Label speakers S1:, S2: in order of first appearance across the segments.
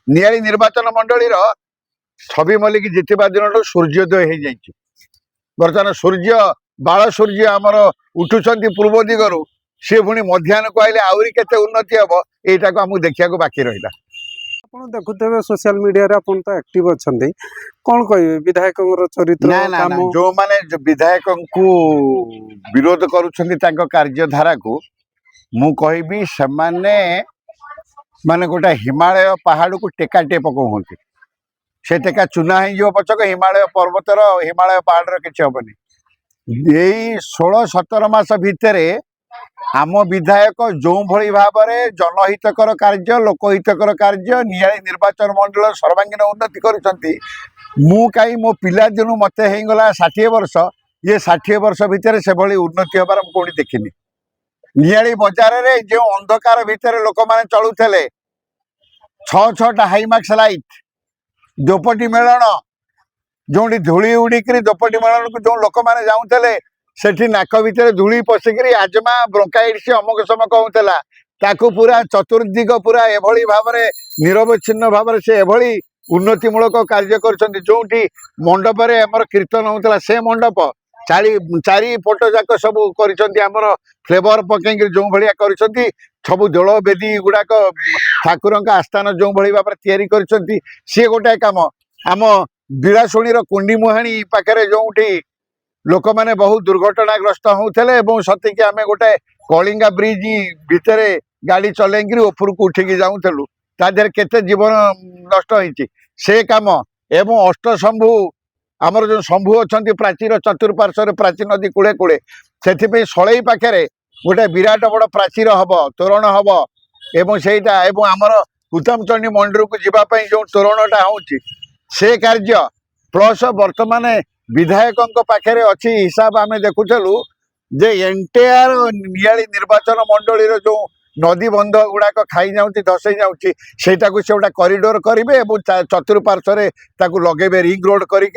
S1: नियाली निर्वाचन मंडली छवि मल्लिक जितवा दिन सूर्योदय हो जाइए। बर्तमान सूर्य बाल सूर्य आमर उठुंट पूर्व दिगरु सी पुणी मध्याह्न को आइले आहरी केते उन्नति हम यहाँ को आमको देखा बाकी रहा।
S2: आप देखुवे सोशल मीडिया रे अपन तो एक्टिव अच्छे कौन कहे विधायक चरित्र
S1: ना ना ना जो माने विधायक को विरोध करुँच कार्यधारा को मु कहबी से माने गोटे हिमालय पहाड़ को टेकाटे पकाउंट से टेका चुना हो पचक हिमालय पर्वतर हिमालय पहाड़ किसी हेनी। यही 16-17 मास भितर आम विधायक जो भली भाव में जनहितकर कार्य लोकहितकर कार्य नियाली निर्वाचन मंडल सर्वांगीन उन्नति करुँच। मु कहीं मो पिला दिन मत होगला 60 वर्ष ये 60 वर्ष भितर से भली उन्नति हबार कौटी देखनी। नियाली बजार रे जो अंधकार भितर लोक मैंने चलुले 6-6टा हाईमाक्स लाइट दोपटी मेलन जो धूली उड़िक दोपटी मेलन को जो लोक मैंने जाऊले सेठी नाक भितर धूली पशिकी आजमा ब्रोंकाइटिस अमुक समक होता ताकू पूरा चतुर्दिग पूरा एभली भाव में निरवच्छिन्न भाव में से एभली उन्नतिमूलक कार्य कर जो मंडप आमर कीर्तन होता से मंडप चारि फोटो जाक सब कर फ्लेवर पकई जो भाया कर सब दोल बेदी गुड़ाक ठाकुर आस्थान जो भाई भाव में या सी गोटाए कम आम बिलाशुणी कुंडी मुहाणी पाखे जो लोक मैंने बहुत दुर्घटनाग्रस्त होते सतिक आम गोटे कलिंगा ब्रिज भितर गाड़ी चलैक उपरक उठिकी जाऊलु तादेह केते जीवन नष्ट होती से कम एवं अष्टशंभु आमर जो शंभु अच्छा प्राचीर चतुर्पार्श्व प्राची नदी कूले कूले से सलई पाखे गोटे विराट बड़ प्राचीर हम तोरण हम एवं सेटा एवं आमर हुतमचंडी मंदिर को जीवाई जो तोरणटा हो से कार्य प्लस वर्तमान विधायक पाखे अच्छी हिसाब आम देखुलु जे एंटायर नियाली निर्वाचन मंडली जो नदी बंध गुड़ाक खाई जाऊँगी धसई जाऊँगी से गोटे करिडोर करेंगे चतुर्पार्श्व लगे रिंग रोड करी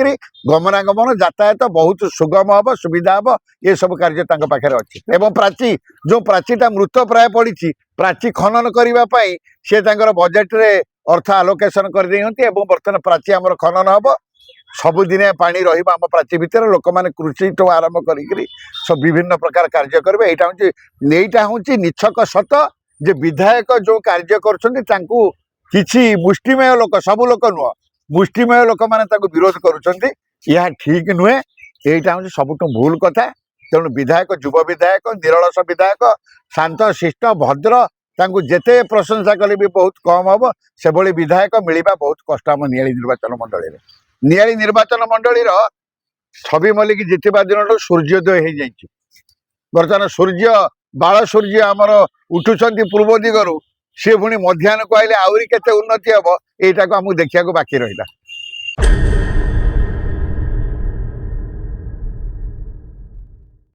S1: गमनागमन यातायात बहुत सुगम हम सुविधा हम ये सब कार्य पाखे अच्छी। एवं प्राची जो प्राचीटा मृत प्राय पड़ी प्राची खनन करने सी बजेट रे अर्थ आलोकेशन कर बर्तमान प्राची आमर खनन हम सबुदिने पानी रम प्राची भितर लोक मैंने कृषि ठू आरंभ कर सब विभिन्न प्रकार कार्य करेंगे। यहाँ हूँ निछक सत जे विधायक जो कार्य कर मुष्टिमय लोक सबू लोक नुह मुष्टिमय लोक मैंने विरोध करुँच यह ठीक नुहे। यहाँ हूँ सबुठ भूल कथा तेणु विधायक युव विधायक निरलस विधायक शांत शिष्ट भद्र जेते प्रशंसा कले भी बहुत कम हम से भली विधायक मिलवा बहुत कष्ट आम नियाली निर्वाचन मंडली में। नियाली निर्वाचन मंडली छवि मल्लिक जितवा दिन सूर्योदय हो जाइए। बर्तमान सूर्य बाल सूर्य आमर उठुंट पूर्व दिगरु सी पुणी मध्याह्न को आइले आहरी केते उन्नति हम यहाँ को आमको देखा बाकी रहा।